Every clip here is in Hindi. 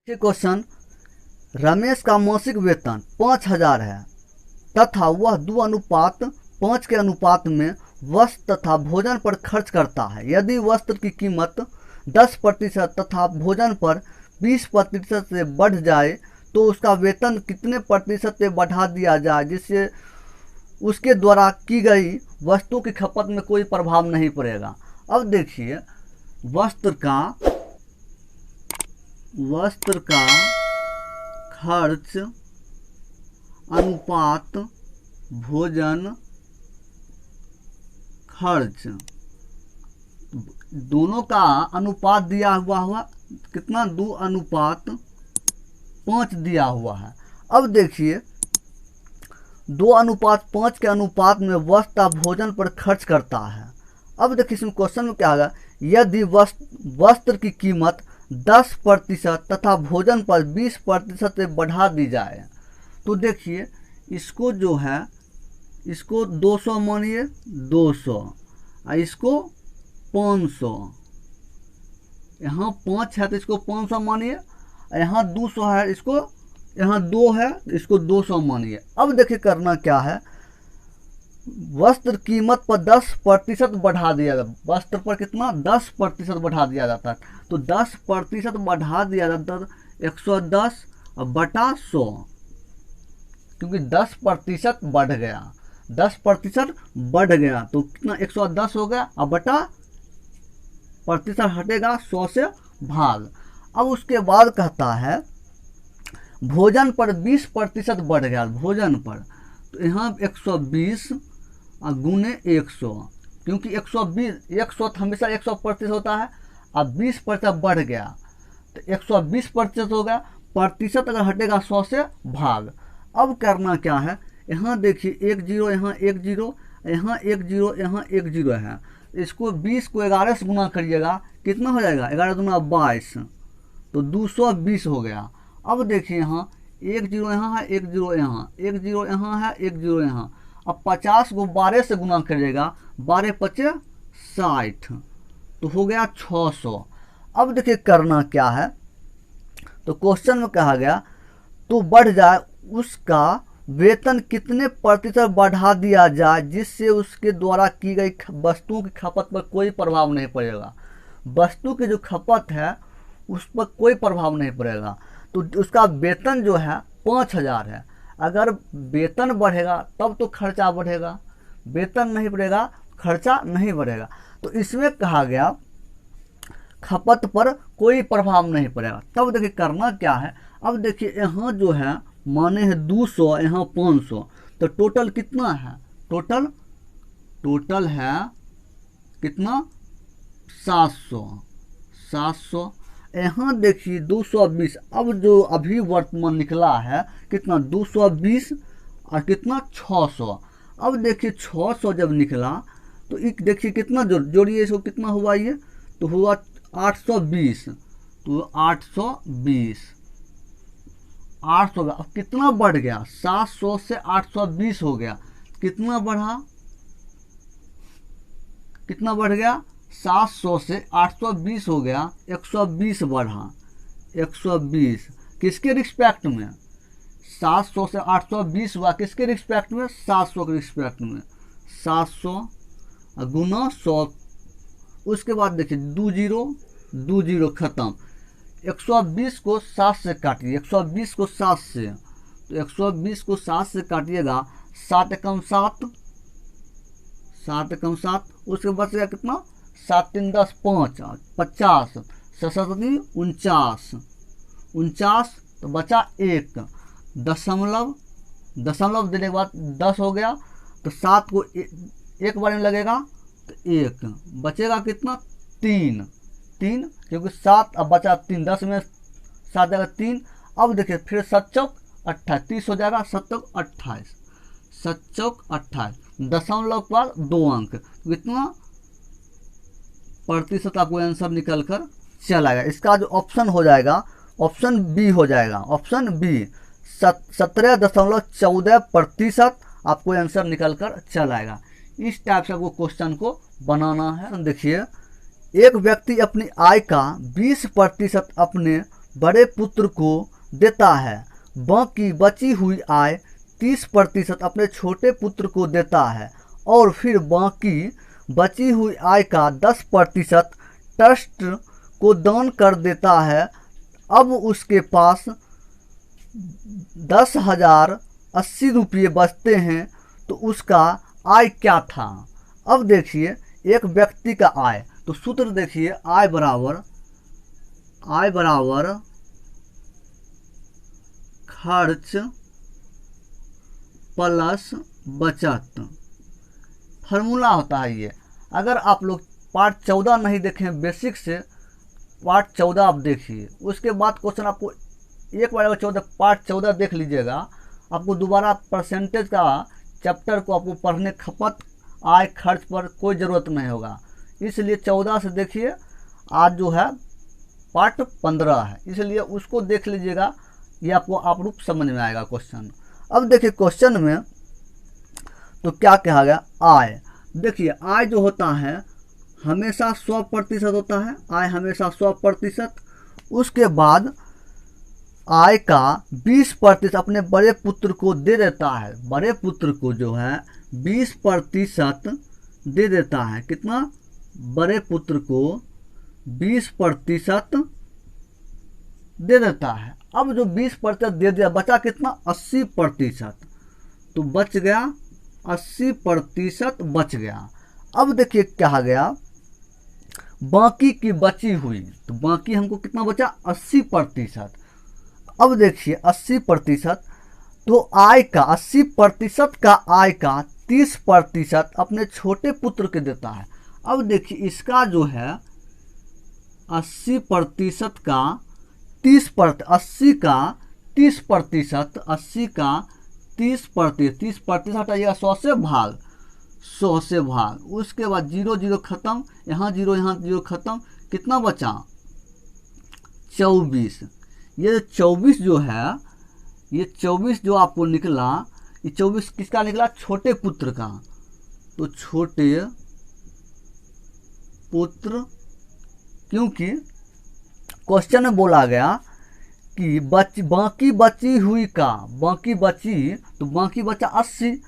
क्वेश्चन, रमेश का मासिक वेतन 5,000 है तथा वह 2:5 के अनुपात में वस्त्र तथा भोजन पर खर्च करता है। यदि वस्त्र की कीमत 10% तथा भोजन पर 20% से बढ़ जाए तो उसका वेतन कितने प्रतिशत से बढ़ा दिया जाए जिससे उसके द्वारा की गई वस्तु की खपत में कोई प्रभाव नहीं पड़ेगा। अब देखिए, वस्त्र का खर्च अनुपात भोजन खर्च, दोनों का अनुपात दिया हुआ कितना, 2:5 दिया हुआ है। अब देखिए, 2:5 के अनुपात में वस्त्र भोजन पर खर्च करता है। अब देखिए इसमें क्वेश्चन में क्या होगा, यदि वस्त्र की कीमत 10% तथा भोजन पर 20% से बढ़ा दी जाए तो देखिए इसको जो है, इसको 200 मानिए, 200, इसको 500, यहाँ 5 है तो इसको 500 मानिए, यहाँ 200 है, इसको यहाँ 2 है, इसको 200 मानिए। अब देखिए करना क्या है, वस्त्र कीमत पर 10% बढ़ा दिया जाता है। वस्त्र पर कितना, 10% बढ़ा दिया जाता है। तो 10% बढ़ा दिया जाता है 110/100, क्योंकि 10% बढ़ गया, 10% बढ़ गया तो कितना, 110 हो गया, अब बटा प्रतिशत हटेगा 100 से भाग। अब उसके बाद कहता है भोजन पर 20% बढ़ गया, भोजन पर, तो यहाँ 120 गुने 100, क्योंकि 100 हमेशा 100% होता है। अब 20% बढ़ गया तो 120% हो गया, प्रतिशत अगर हटेगा 100 से भाग। अब करना क्या है, यहाँ देखिए 1 0, यहाँ 1 0, यहाँ 1 0, यहाँ 1 0 है। इसको 20 को 11 से गुना करिएगा, कितना हो जाएगा, 11 दूना 22, तो 220 हो गया। अब देखिए यहाँ 1 0 यहाँ है, 1 0 यहाँ, 1 0 यहाँ है, 1 0 यहाँ। अब 50 को 12 से गुना करिएगा, 12 5 60, तो हो गया 600। अब देखिए करना क्या है, तो क्वेश्चन में कहा गया तो बढ़ जाए उसका वेतन कितने प्रतिशत बढ़ा दिया जाए जिससे उसके द्वारा की गई वस्तुओं की खपत पर कोई प्रभाव नहीं पड़ेगा। वस्तु की जो खपत है उस पर कोई प्रभाव नहीं पड़ेगा। तो उसका वेतन जो है 5,000 है, अगर वेतन बढ़ेगा तब तो खर्चा बढ़ेगा, वेतन नहीं बढ़ेगा खर्चा नहीं बढ़ेगा। तो इसमें कहा गया खपत पर कोई प्रभाव नहीं पड़ेगा। तब देखिए करना क्या है, अब देखिए यहाँ जो है माने है 200, यहाँ 500, तो टोटल कितना है, टोटल है कितना, 700। यहाँ देखिए 220, अब जो अभी वर्तमान निकला है कितना, 220 और कितना 600। अब देखिए 600 जब निकला तो एक देखिए कितना जोड़िए इसको, कितना हुआ ये, तो हुआ 820, तो 820 अब कितना बढ़ गया, 700 से 820 हो गया, कितना बढ़ गया, 700 से 820 हो गया, 120 बढ़ा, 120 किसके रिस्पेक्ट में, 700 से 820 हुआ किसके रिस्पेक्ट में, 700 के रिस्पेक्ट में, 700 गुना 100। उसके बाद देखिए 2 0 खत्म, 120 को 7 से काटिए, 120 को 7 से, तो 120 को 7 से काटिएगा, 7 एकम 7, उसके बाद से कितना, 7 3 10 5 50, 7 49, तो बचा 1 दशमलव देने के बाद 10 हो गया, तो 7 को एक बार में लगेगा तो 1 बचेगा, कितना 3, क्योंकि 7 अब बचा 3, 10 में 7 जाएगा 3। अब देखिए फिर 7 चौक 28, 30 हो जाएगा, 7 चौक 28, दशमलव के बाद 2 अंक, कितना प्रतिशत आपको आंसर निकल कर चला आएगा। इसका जो ऑप्शन हो जाएगा, ऑप्शन बी हो जाएगा, ऑप्शन बी 17.14% आपको आंसर निकल कर चल आएगा। इस टाइप से आपको क्वेश्चन को बनाना है। देखिए, एक व्यक्ति अपनी आय का 20% अपने बड़े पुत्र को देता है, बाकी बची हुई आय 30% अपने छोटे पुत्र को देता है और फिर बाकी बची हुई आय का 10% ट्रस्ट को दान कर देता है। अब उसके पास 10,080 रुपये बचते हैं, तो उसका आय क्या था। अब देखिए एक व्यक्ति का आय, तो सूत्र देखिए आय बराबर खर्च प्लस बचत, फार्मूला होता है ये। अगर आप लोग पार्ट 14 नहीं देखें बेसिक से, पार्ट 14 आप देखिए, उसके बाद क्वेश्चन आपको एक बार अगर पार्ट 14 देख लीजिएगा, आपको दोबारा परसेंटेज का चैप्टर को आपको पढ़ने खपत आय खर्च पर कोई ज़रूरत नहीं होगा। इसलिए 14 से देखिए, आज जो है पार्ट 15 है, इसलिए उसको देख लीजिएगा, ये आपको आप रूप समझ में आएगा क्वेश्चन। अब देखिए क्वेश्चन में तो क्या कहा गया, आय। देखिए आय जो होता है हमेशा 100% होता है, आय हमेशा 100%। उसके बाद आय का 20% अपने बड़े पुत्र को दे देता है, बड़े पुत्र को जो है 20% दे देता है। कितना, बड़े पुत्र को 20% दे देता है। अब जो 20% दे दिया, बचा कितना, 80%, तो बच गया 80% बच गया। अब देखिए कहा गया बाकी की बची हुई, तो बाकी हमको कितना बचा, 80%। अब देखिए 80%, तो आय का 80% का आय का 30% अपने छोटे पुत्र के देता है। अब देखिए इसका जो है 80% का 30%, 80 का 30%, 80 का 30% हटाइएगा 100 से भाग, 100 से भाग। उसके बाद 0 0 खत्म, यहाँ 0 खत्म, कितना बचा, 24। ये 24 जो है, ये 24 जो आपको निकला, ये 24 किसका निकला, छोटे पुत्र का। तो छोटे पुत्र, क्योंकि क्वेश्चन में बोला गया कि बाकी बची हुई का, बाकी बची, तो बाकी बचा 80,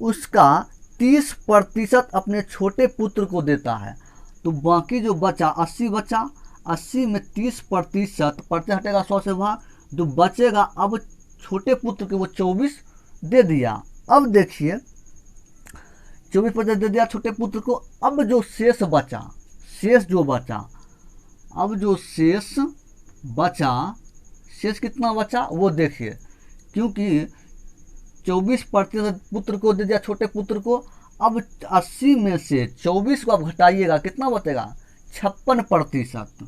उसका 30% अपने छोटे पुत्र को देता है। तो बाकी जो बचा 80 बचा, 80 में 30% हटेगा 100 से भाग, जो बचेगा अब छोटे पुत्र के वो 24 दे दिया। अब देखिए 24% दे दिया छोटे पुत्र को। अब जो शेष बचा, शेष जो बचा, अब जो शेष बचा, शेष कितना बचा वो देखिए, क्योंकि 24% पुत्र को दे दिया छोटे पुत्र को। अब 80 में से 24 को आप घटाइएगा, कितना बचेगा, 56%,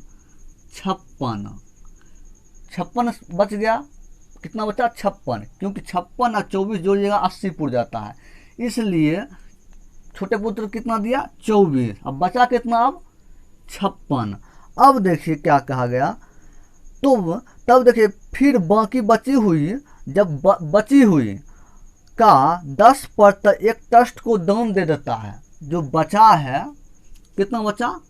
56 बच गया। कितना बचा, 56, क्योंकि 56 और 24 जोड़िएगा 80 पुर जाता है, इसलिए छोटे पुत्र कितना दिया, 24। अब बचा कितना, अब 56। अब देखिए क्या कहा गया, तो तब देखिए फिर बाकी बची हुई, जब बची हुई का 10% एक ट्रस्ट को दान दे देता है। जो बचा है, कितना बचा,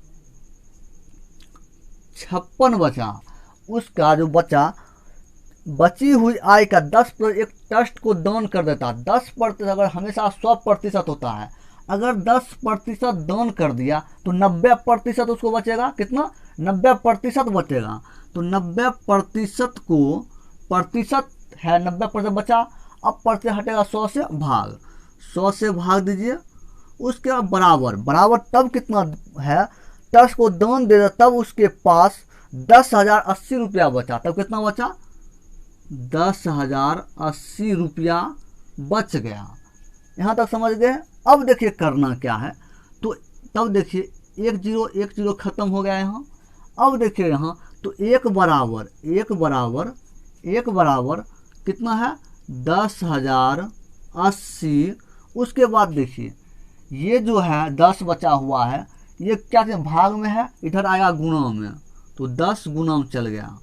56 बचा, उसका जो बचा, बची हुई आय का 10% एक ट्रस्ट को दान कर देता है। 10% अगर हमेशा 100% होता है, अगर 10% दान कर दिया तो 90% उसको बचेगा। कितना, 90% बचेगा। तो 90% को, प्रतिशत है 90% बचा, अब प्रतिशत हटेगा 100 से भाग, 100 से भाग दीजिए। उसके बाद बराबर तब कितना है, ट्रस्ट को दान दे दिया, तब उसके पास 10,080 रुपया बचा। तब कितना बचा, 10,080 रुपया बच गया। यहाँ तक समझ गए। अब देखिए करना क्या है, तो तब देखिए 1 0 खत्म हो गया यहाँ। अब देखिए यहाँ तो एक बराबर कितना है, 10,080। उसके बाद देखिए ये जो है 10 बचा हुआ है, ये क्या भाग में है, इधर आएगा गुणा में, तो 10 गुणा में चल गया।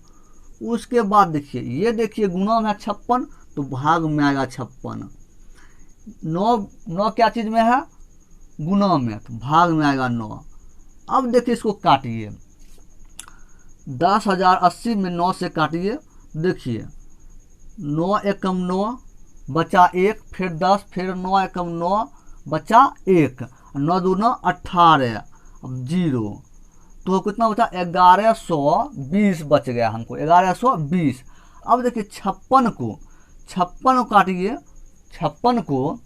उसके बाद देखिए ये देखिए गुणा में 56, तो भाग में आएगा 56। 9 क्या चीज में है, गुणा में, तो भाग में आएगा 9। अब देखिए इसको काटिए, 10,080 में 9 से काटिए। देखिए 9 एकम 9 बचा 1, फिर 10, फिर 9 एकम 9 बचा 1, 9 दूना 18, अब 0, तो कितना बचा 1120 बच गया हमको 1120। अब देखिए 56 को काटिए। 56 को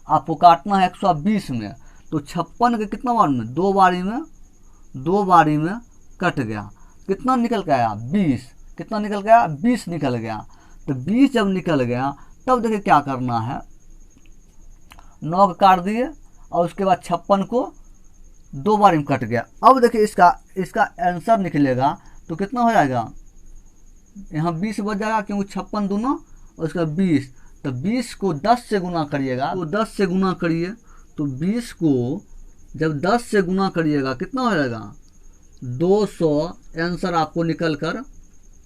आपको काटना है 120 में, तो 56 के कितना बार में, दो बारी में कट गया। कितना निकल के आया 20, कितना निकल गया 20 निकल गया। तो 20 जब निकल गया तब देखिए क्या करना है, 9 को काट दिए और उसके बाद 56 को दो बारी में कट गया। अब देखिए इसका आंसर निकलेगा तो कितना हो जाएगा, यहाँ 20 बच जाएगा क्योंकि 56 दूना और उसका 20, तो 20 को 10 से गुना करिएगा, तो 10 से गुना करिए, तो 20 को जब 10 से गुना करिएगा कितना हो जाएगा 200। आंसर आपको निकल कर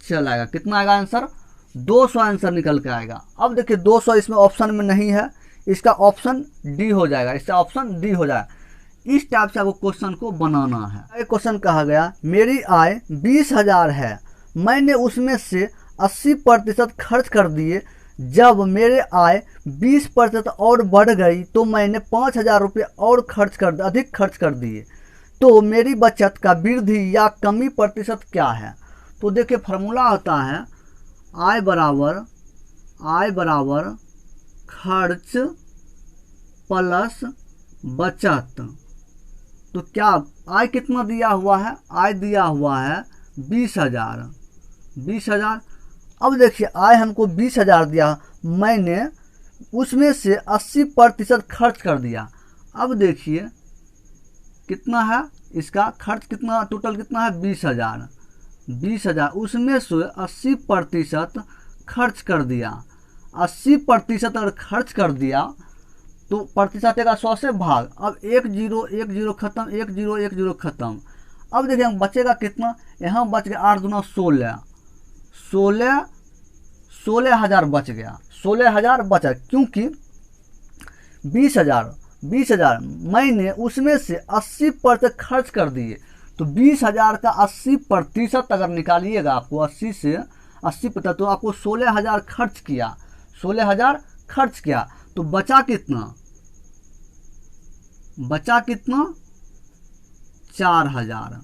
चल आएगा। कितना आएगा आंसर, 200 आंसर निकल के आएगा। अब देखिए 200 इसमें ऑप्शन में नहीं है, इसका ऑप्शन डी हो जाएगा, इसका ऑप्शन डी हो जाएगा। इस टाइप से आपको क्वेश्चन को बनाना है। एक क्वेश्चन कहा गया मेरी आय 20,000 है, मैंने उसमें से 80% खर्च कर दिए, जब मेरे आय 20% और बढ़ गई तो मैंने 5,000 रुपये और अधिक खर्च कर दिए, तो मेरी बचत का वृद्धि या कमी प्रतिशत क्या है। तो देखिए फार्मूला होता है आय बराबर खर्च प्लस बचत। तो क्या आय कितना दिया हुआ है, आय दिया हुआ है 20,000। अब देखिए आय हमको 20,000 दिया, मैंने उसमें से 80% खर्च कर दिया। अब देखिए कितना है, इसका खर्च कितना टोटल कितना है 20,000, उसमें से 80% खर्च कर दिया। 80% अगर खर्च कर दिया तो प्रतिशत का 100 से भाग। अब 1 0 खत्म, 1 0 खत्म। अब देखिए हम बचेगा कितना, यहाँ बच गया 8 दूना 16,000 बच गया, 16,000 बचा, क्योंकि 20,000 मैंने उसमें से 80% खर्च कर दिए। तो 20,000 का 80% अगर निकालिएगा आपको 80 से 80%, तो आपको 16,000 खर्च किया, 16,000 खर्च किया, तो बचा कितना 4,000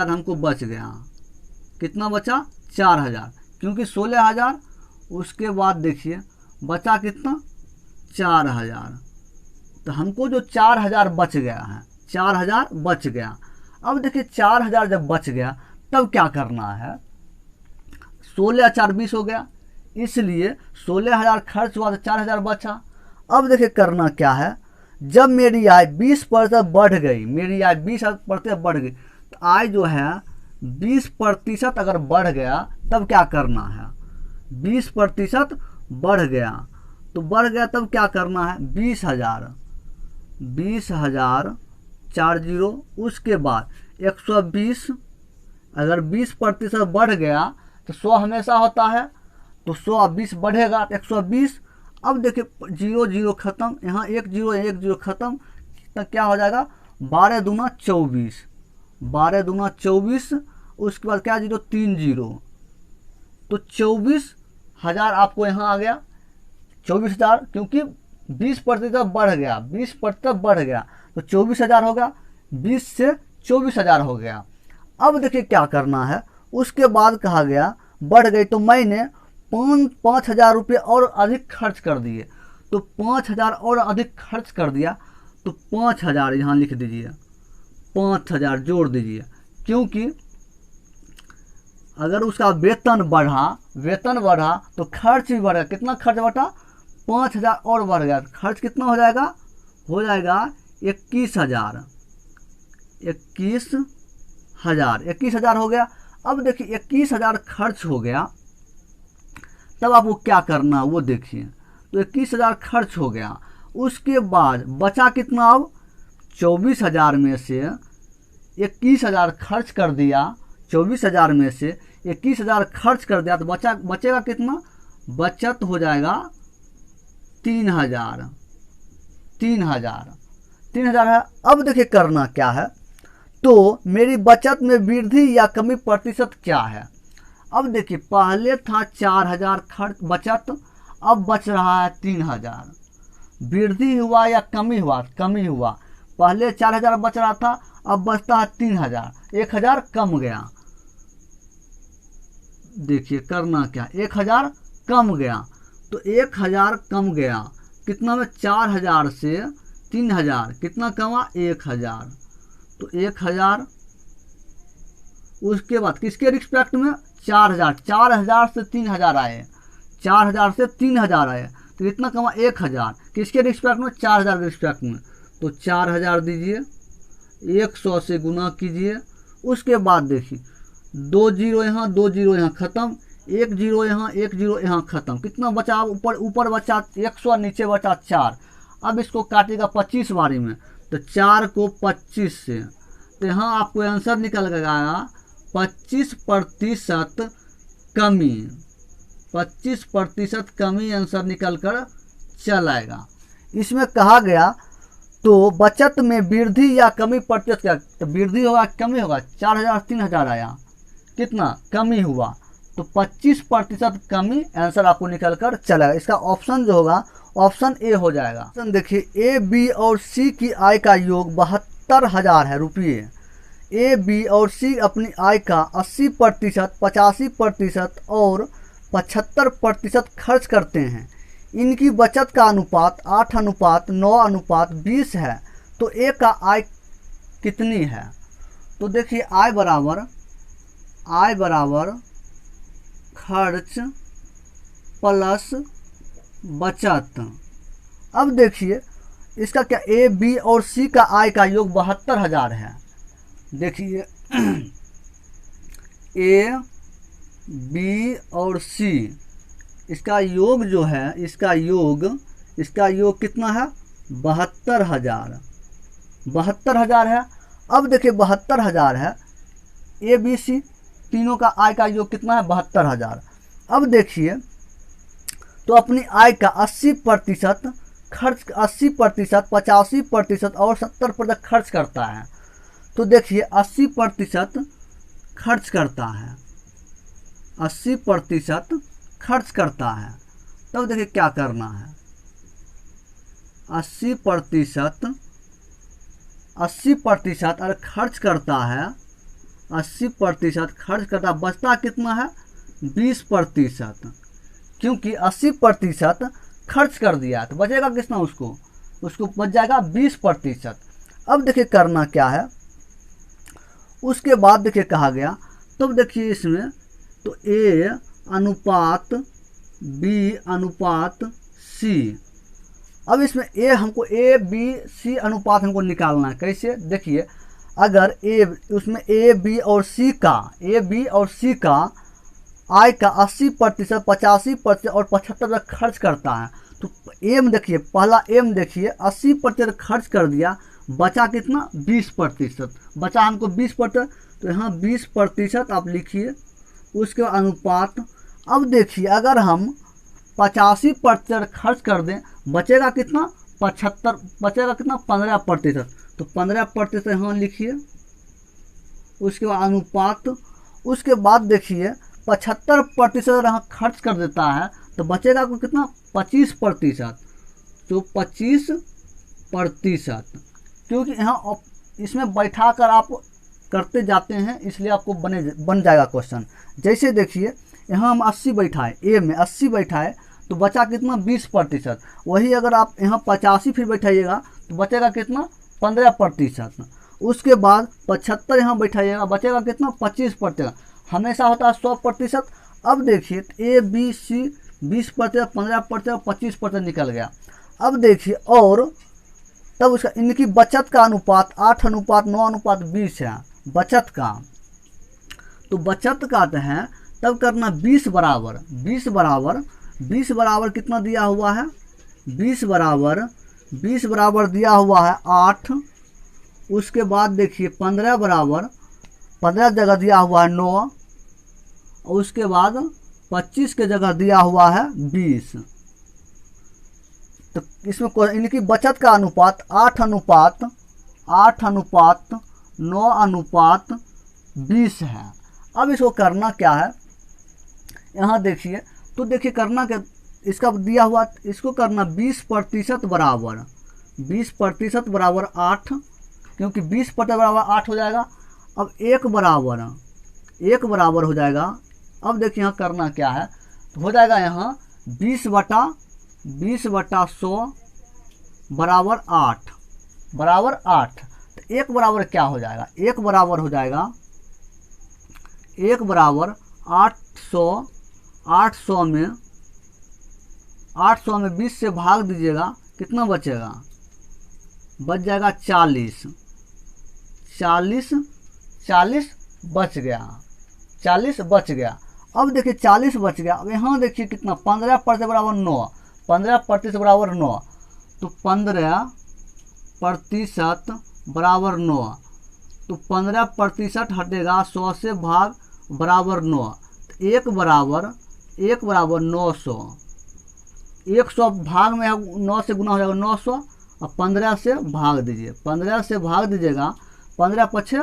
हमको बच गया। कितना बचा 4,000, क्योंकि 16,000, उसके बाद देखिए बचा कितना 4,000, तो हमको जो 4,000 बच गया है, 4,000 बच गया। अब देखिए 4,000 जब बच गया तब क्या करना है, 16 4 20 हो गया, इसलिए 16,000 खर्च हुआ तो 4,000 बचा। अब देखिए करना क्या है, जब मेरी आय 20% बढ़ गई, मेरी आय 20% बढ़ गई, तो आय जो है 20% अगर बढ़ गया तब क्या करना है, 20% बढ़ गया, तो बढ़ गया तब क्या करना है 20,000 40, उसके बाद 120। अगर 20% बढ़ गया तो 100 हमेशा होता है, तो 100 20 बढ़ेगा तो 120। अब देखिए 0 0 खत्म, यहाँ 1 0 खत्म, तो क्या हो जाएगा 12 दूना 24, उसके बाद क्या 0 3 0, तो 24,000 आपको यहाँ आ गया 24,000, क्योंकि 20% बढ़ गया, 20% बढ़ गया तो 24,000 होगा, 20 से 24,000 हो गया। अब देखिए क्या करना है, उसके बाद कहा गया बढ़ गई तो मैंने 5,000 रुपये और अधिक खर्च कर दिए, तो 5,000 और अधिक खर्च कर दिया, तो 5,000 यहाँ लिख दीजिए, 5,000 जोड़ दीजिए, क्योंकि अगर उसका वेतन बढ़ा तो खर्च भी बढ़ा। कितना खर्च बढ़ा 5,000 और बढ़ गया, खर्च कितना हो जाएगा 21,000 हो गया। अब देखिए 21,000 खर्च हो गया, तब आपको क्या करना वो देखिए, तो 21,000 खर्च हो गया, उसके बाद बचा कितना, अब 24,000 में से 21,000 खर्च कर दिया, 24,000 में से 21,000 खर्च कर दिया, तो बचेगा कितना, बचत हो जाएगा 3,000 है। अब देखिए करना क्या है, तो मेरी बचत में वृद्धि या कमी प्रतिशत क्या है। अब देखिए पहले था 4000 खर्च बचत, अब बच रहा है 3000। वृद्धि हुआ या कमी हुआ? कमी हुआ। पहले 4000 बच रहा था, अब बचता है 3000, 1000 कम गया। देखिए करना क्या, 1000 कम गया, तो 1000 कम गया कितना में? 4000 से 3000 कितना कमा? 1000। तो 1000 उसके बाद किसके रिस्पेक्ट में? 4000। 4000 से 3000 आए, 4000 से 3000 आए, तो कितना कमा? 1000। किसके रिस्पेक्ट में? 4000 के रिस्पेक्ट में। तो 4000 दीजिए, 100 से गुना कीजिए। उसके बाद देखिए 2 जीरो यहाँ, 2 जीरो यहाँ खत्म, 1 जीरो यहाँ, 1 जीरो यहाँ खत्म। कितना बचा? ऊपर बचा 100, नीचे बचा 4। अब इसको काटेगा 25 बारी में, तो 4 को 25 से, तो यहाँ आपको आंसर निकल गया 25% कमी। 25% कमी आंसर निकल कर चल आएगा। इसमें कहा गया तो बचत में वृद्धि या कमी प्रतिशत क्या? तो वृद्धि होगा कमी होगा? 4000 3000 आया, कितना कमी हुआ, तो 25% कमी आंसर आपको निकल कर चलेगा। इसका ऑप्शन जो होगा ऑप्शन ए हो जाएगा। ऑप्शन देखिए ए, बी और सी की आय का योग 72,000 है रुपये। ए, बी और सी अपनी आय का 80%, 85% और 75% खर्च करते हैं। इनकी बचत का अनुपात 8:9:20 है। तो ए का आय कितनी है? तो देखिए आय बराबर खर्च प्लस बचत। अब देखिए इसका क्या, ए, बी और सी का आय का योग 72,000 है। देखिए ए, बी और सी इसका योग जो है, इसका योग कितना है? 72,000। 72,000 है। अब देखिए 72,000 है, ए, बी, सी तीनों का आय का योग कितना है? 72,000। अब देखिए तो अपनी आय का 80% खर्च, 80%, 85% और 70% खर्च करता है। तो देखिए 80% खर्च करता है, 80% खर्च करता है। तब देखिए क्या करना है, 80% अगर खर्च करता है, 80% खर्च करता, बचता कितना है? 20%। क्योंकि 80% खर्च कर दिया तो बचेगा कितना? उसको बच जाएगा 20%। अब देखिए करना क्या है, उसके बाद देखिए कहा गया, तब देखिए इसमें तो ए अनुपात बी अनुपात सी। अब इसमें ए हमको ए बी सी अनुपात हमको निकालना है। कैसे? देखिए अगर उसमें ए बी और सी का आय का 80%, 85% और 75% खर्च करता है। तो एम देखिए, पहला एम देखिए 80% खर्च कर दिया, बचा कितना? 20%। बचा हमको 20%, तो यहाँ 20% आप लिखिए। उसके अनुपात, अब देखिए अगर हम 85% खर्च कर दें, बचेगा कितना? 75, बचेगा कितना? 15%। तो 15% यहाँ लिखिए। उसके बाद अनुपात, उसके बाद देखिए 75% अगर यहाँ खर्च कर देता है तो बचेगा आपको कितना? 25%। तो 25%, क्योंकि यहाँ इसमें बैठा कर आप करते जाते हैं, इसलिए आपको बन जाएगा क्वेश्चन। जैसे देखिए यहाँ हम 80 बैठाए, ए में 80 बैठाए तो बचा कितना? 20%। वही अगर आप यहाँ 85 फिर बैठाइएगा तो बचेगा कितना? 15%। उसके बाद 75 यहाँ बैठाइएगा, बचेगा कितना? 25%। हमेशा होता है 100%। अब देखिए ए बी सी 20%, 15%, 25% निकल गया। अब देखिए और तब उसका इनकी बचत का अनुपात 8:9:20 है बचत का। तो बचत का है तब करना 20 बराबर कितना दिया हुआ है? 20 बराबर दिया हुआ है 8। उसके बाद देखिए 15 जगह दिया हुआ है 9। उसके बाद 25 के जगह दिया हुआ है 20। तो इसमें इनकी बचत का अनुपात 8:9:20 9:20 है। अब इसको करना क्या है, यहाँ देखिए, तो देखिए करना क्या, इसका दिया हुआ, इसको करना 20% बराबर 20% बराबर 8, क्योंकि 20% बराबर 8 हो जाएगा। अब 1 बराबर हो जाएगा। अब देखिए यहाँ करना क्या है, तो हो जाएगा यहाँ 20/100 बराबर 8 तो 1 बराबर क्या हो जाएगा, 1 बराबर हो जाएगा 1 बराबर 800 में 20 से भाग दीजिएगा, कितना बचेगा, बच जाएगा 40 बच गया। अब देखिए 40 बच गया। अब यहाँ देखिए कितना, 15% बराबर 9, 15% बराबर 9, तो 15% बराबर 9, तो 15% हटेगा 100 से, भाग बराबर 9, तो 1 बराबर 900, 100 भाग में 9 से गुना हो जाएगा 900, और 15 से भाग दीजिए, 15 से भाग दीजिएगा, 15 पछे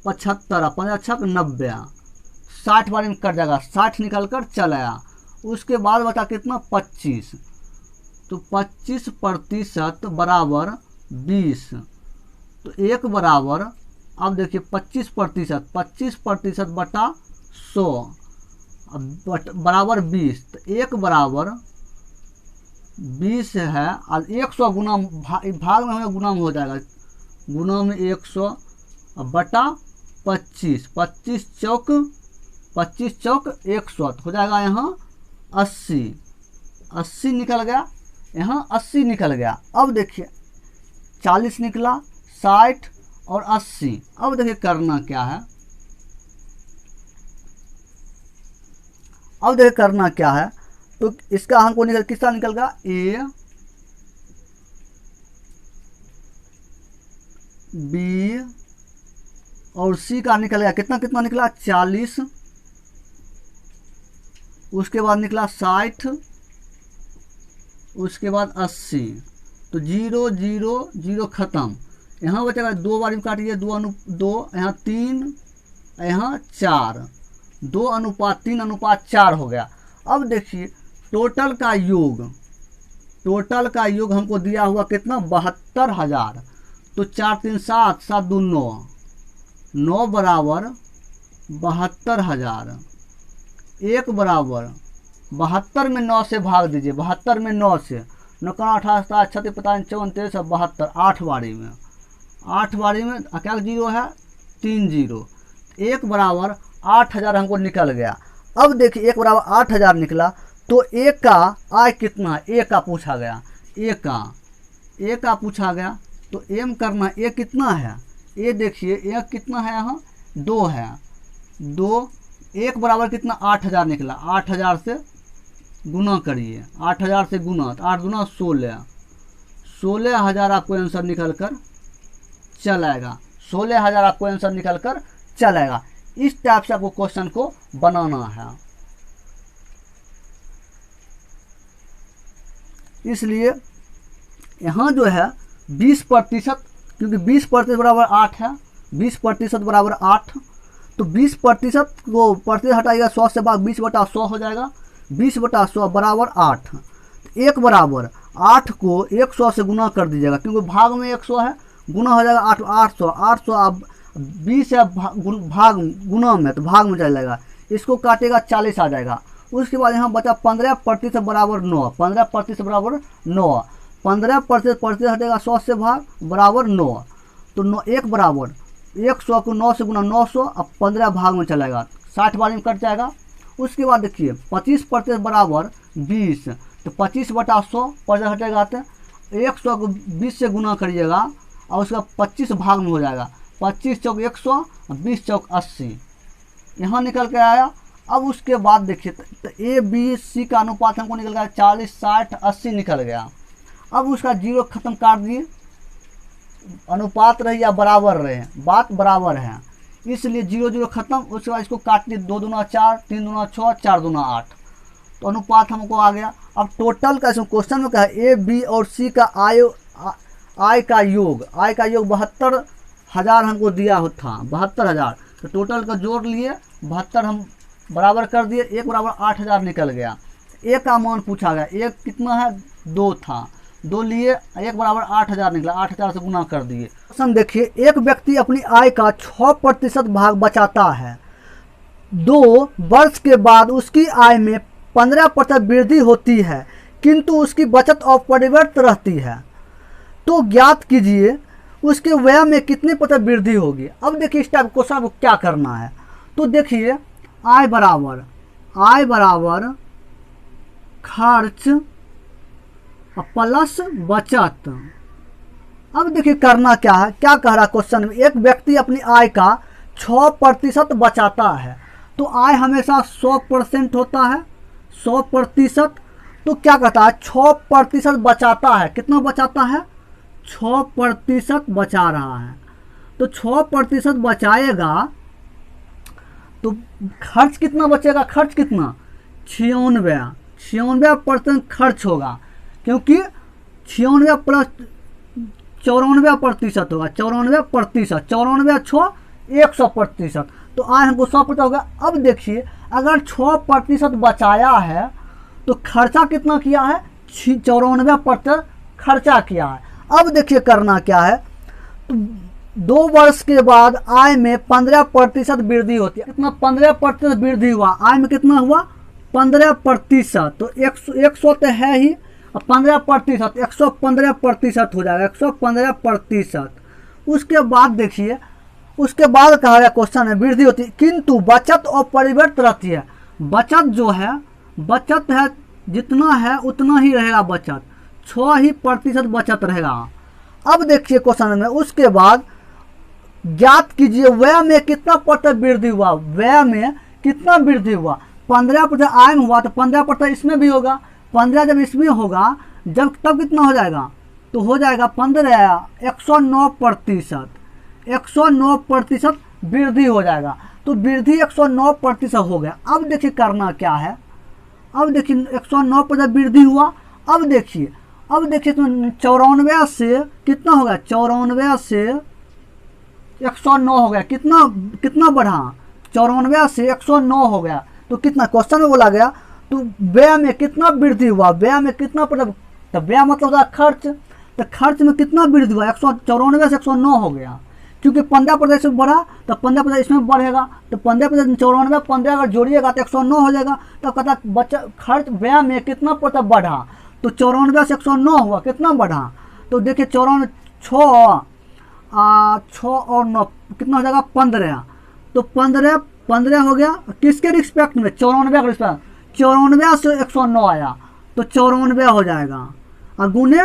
75, 15 छक 90, 60 बार में कट जाएगा, 60 निकल कर चल आया। उसके बाद बता कितना, 25, तो 25% बराबर 20, तो 1 बराबर, अब देखिए 25% बटा 100 बराबर 20, तो 1 बराबर 20 है, और 100 गुना भाग में हमें गुना में हो जाएगा, गुना में 100 बटा 25, 25 चौक 100 हो जाएगा यहाँ 80 निकल गया, यहाँ 80 निकल गया। अब देखिए 40 निकला, 60 और 80। अब देखिए करना क्या है, तो इसका हमको किसका निकल गया, ए बी और सी का निकल गया, कितना निकला, 40, उसके बाद निकला 60, उसके बाद 80, तो 0 0 0 खत्म। यहाँ बचेगा 2 बार में काटिए, 2 यहाँ 3, यहाँ 4, 2:3:4 हो गया। अब देखिए टोटल का योग हमको दिया हुआ कितना, 72,000, तो 4 3 7 7 2 9 बराबर 72,000, 1 बराबर 72 में 9 से भाग दीजिए, 72 में 9 से 9 18 36 45 54 72, 8 बारी में क्या 0 है, 3 0, 1 बराबर 8,000 हमको निकल गया। अब देखिए 1 बराबर 8,000 निकला, तो ए का आय कितना है, ए का पूछा गया, ए का पूछा गया, तो एम करना, ए कितना है, ए देखिए ए कितना है, यहाँ 2 है, 2 1 बराबर कितना, 8,000 निकला, 8,000 से गुना करिए, 8,000 से गुना, तो 8 गुना 16,000 आपको आंसर निकल कर चल आएगा, 16,000 आपको आंसर निकल कर चल आएगा। इस टाइप से आपको क्वेश्चन को बनाना है। इसलिए यहाँ जो है 20%, क्योंकि 20% बराबर 8 है, 20% बराबर 8, तो 20% को प्रतिशत हटाएगा, 100 से भाग 20/100 हो जाएगा, 20/100 बराबर 8, 1 बराबर 8 को 100 से गुना कर दीजिएगा, क्योंकि भाग में 100 है, गुना हो जाएगा 800 अब 20 है भाग गुना में, तो भाग में चल जाएगा, इसको काटेगा 40 आ जाएगा। उसके बाद यहाँ बचा 15% बराबर 9, 15% बराबर 9, 15% हटेगा 100 से भाग बराबर 9, तो 1 बराबर 100 को 9 से गुना 900, अब 15 भाग में चलेगा, 60 बार में कट जाएगा। उसके बाद देखिए 25% बराबर 20, तो 25/100 पर्चा हटेगा, तो 100 को 20 से गुना करिएगा, और उसका 25 भाग में हो जाएगा, 25 चौक 100, 20 चौक 80, यहाँ निकल के आया। अब उसके बाद देखिए तो ए बी सी का अनुपात हमको निकल गया 40 60 80 निकल गया। अब उसका 0 खत्म काट दिए, अनुपात रहे या बराबर रहे, बात बराबर है, इसलिए 0 0 खत्म। उसके बाद इसको काट दिए, 2 दूना 4, 3 दूना 6, 4 दूना 8, तो अनुपात हमको आ गया। अब टोटल का इसमें क्वेश्चन में कहा ए बी और सी का आय का योग 72 हज़ार हमको दिया हो था 72,000, तो टोटल का जोड़ लिए 72 हम बराबर कर दिए, 1 बराबर 8,000 निकल गया। एक का मान पूछा गया, एक कितना है 2 था, 2 लिए 1 बराबर 8,000 निकला, 8,000 से गुना कर दिए। क्वेश्चन देखिए, एक व्यक्ति अपनी आय का 6% भाग बचाता है, 2 वर्ष के बाद उसकी आय में 15% वृद्धि होती है किंतु उसकी बचत अपरिवर्तित रहती है, तो ज्ञात कीजिए उसके व्यय में कितने % वृद्धि होगी। अब देखिए इस टाइप क्वेश्चन को क्या करना है, तो देखिए आय बराबर खर्च प्लस बचत। अब देखिए करना क्या है, क्या कह रहा है क्वेश्चन में, एक व्यक्ति अपनी आय का 6% बचाता है, तो आय हमेशा 100% होता है, 100%। तो क्या कहता है 6% बचाता है, कितना बचाता है 6% बचा रहा है, तो 6% बचाएगा तो खर्च कितना बचेगा, खर्च कितना 96% खर्च होगा, क्योंकि 96 प्लस 94% होगा, 94%, 94 6 100%, तो आय हमको 100% होगा। अब देखिए अगर 6% बचाया है तो खर्चा कितना किया है 94% खर्चा किया है। अब देखिए करना क्या है, तो 2 वर्ष के बाद आय में 15% वृद्धि होती है, कितना 15% वृद्धि हुआ, आय में कितना हुआ 15%, तो 100 तो है ही, 15% 115% हो जाएगा, 115%। उसके बाद देखिए, उसके बाद कहा गया क्वेश्चन है वृद्धि होती है किंतु बचत अपरिवर्तित रहती है। बचत जो है, बचत है जितना है उतना ही रहेगा, बचत 6% बचत रहेगा। अब देखिए क्वेश्चन में, उसके बाद ज्ञात कीजिए व्यय में कितना % वृद्धि हुआ, व्यय में कितना वृद्धि हुआ, 15% आय में हुआ तो 15% इसमें भी होगा, 15 जब इसमें होगा जब तब कितना हो जाएगा, तो हो जाएगा 15 109%, 109% वृद्धि हो जाएगा, तो वृद्धि 109% हो गया। अब देखिए करना क्या है, अब देखिए 109% वृद्धि हुआ। अब देखिए तो 94 से कितना हो गया, 94 से 109 हो गया, कितना बढ़ा 94 से 109 हो गया, तो कितना क्वेश्चन में बोला गया, तो व्यय में कितना वृद्धि हुआ, व्यय में कितना %, तो व्यय मतलब होता है खर्च, तो खर्च में कितना वृद्धि हुआ 194 से 109 हो गया, क्योंकि 15% इसमें बढ़ा तो 15% इसमें बढ़ेगा, तो 15% 94 15 अगर जोड़िएगा तो 109 हो जाएगा। तो कहता बचत खर्च व्यय में कितना % बढ़ा, तो 94 से 109 हुआ, कितना बढ़ा, तो देखिए 94 6 और 9 कितना हो जाएगा 15, तो 15 हो गया किसके रिस्पेक्ट में 94 के रिस्पेक्ट, 94 से 109 आया तो 94 हो जाएगा और गुने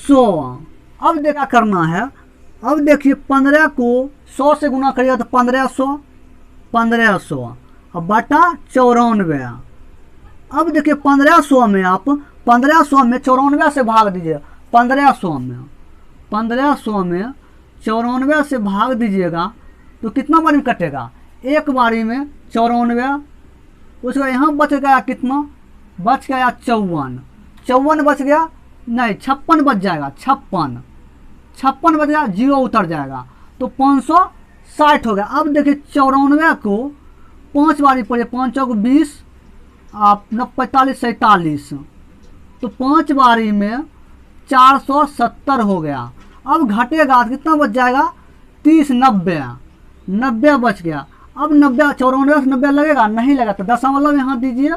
100। अब देखा करना है, अब देखिए 15 को 100 से गुना करिएगा तो 1500 और बटा 94। अब देखिए 1500 में आप 1500 में 94 से भाग दीजिए, 1500 में 94 से भाग दीजिएगा तो कितना बारी में कटेगा, एक बारी में 94। उसके बाद यहाँ बच गया कितना, बच गया 54 बच गया, नहीं 56 बच जाएगा, 56 बच गया, 0 उतर जाएगा तो 560 हो गया। अब देखिए 94 को 5 बारी पड़े, 5 चौक 20 आप 45 47, तो 5 बारी में 470 हो गया। अब घटेगा कितना बच जाएगा 30 90 बच गया। अब 90 94 से 90 लगेगा, नहीं लगा तो दशमलव यहाँ दीजिए,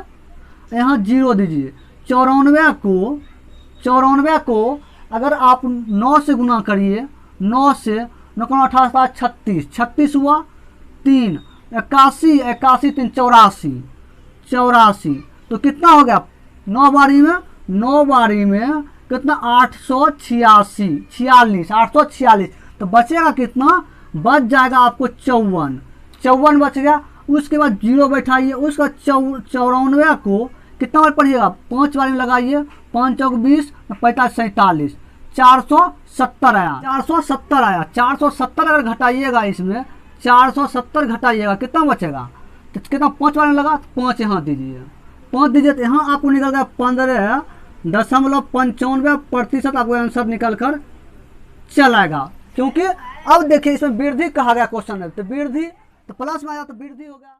यहाँ 0 दीजिए। 94 को अगर आप 9 से गुना करिए, 9 से 9 को 18 36 हुआ, 3 81 3 84, तो कितना हो गया 9 बारी में कितना 846, तो बचेगा कितना, बच जाएगा आपको 54 बच गया। उसके बाद 0 बैठाइए, उसका 94 को कितना बार पढ़िएगा 5 बार में लगाइए, 5 चौक 20 45 47 470 आया, 470 अगर घटाइएगा, इसमें 470 घटाइएगा कितना बचेगा, तो कितना 5 बार में लगा, 5 यहाँ दीजिए, 5 दीजिए तो यहाँ आपको निकल गया 15.95% आपको आंसर निकल कर चलाएगा, क्योंकि अब देखिए इसमें वृद्धि कहा गया क्वेश्चन है, तो वृद्धि तो प्लस में आया तो वृद्धि हो गया।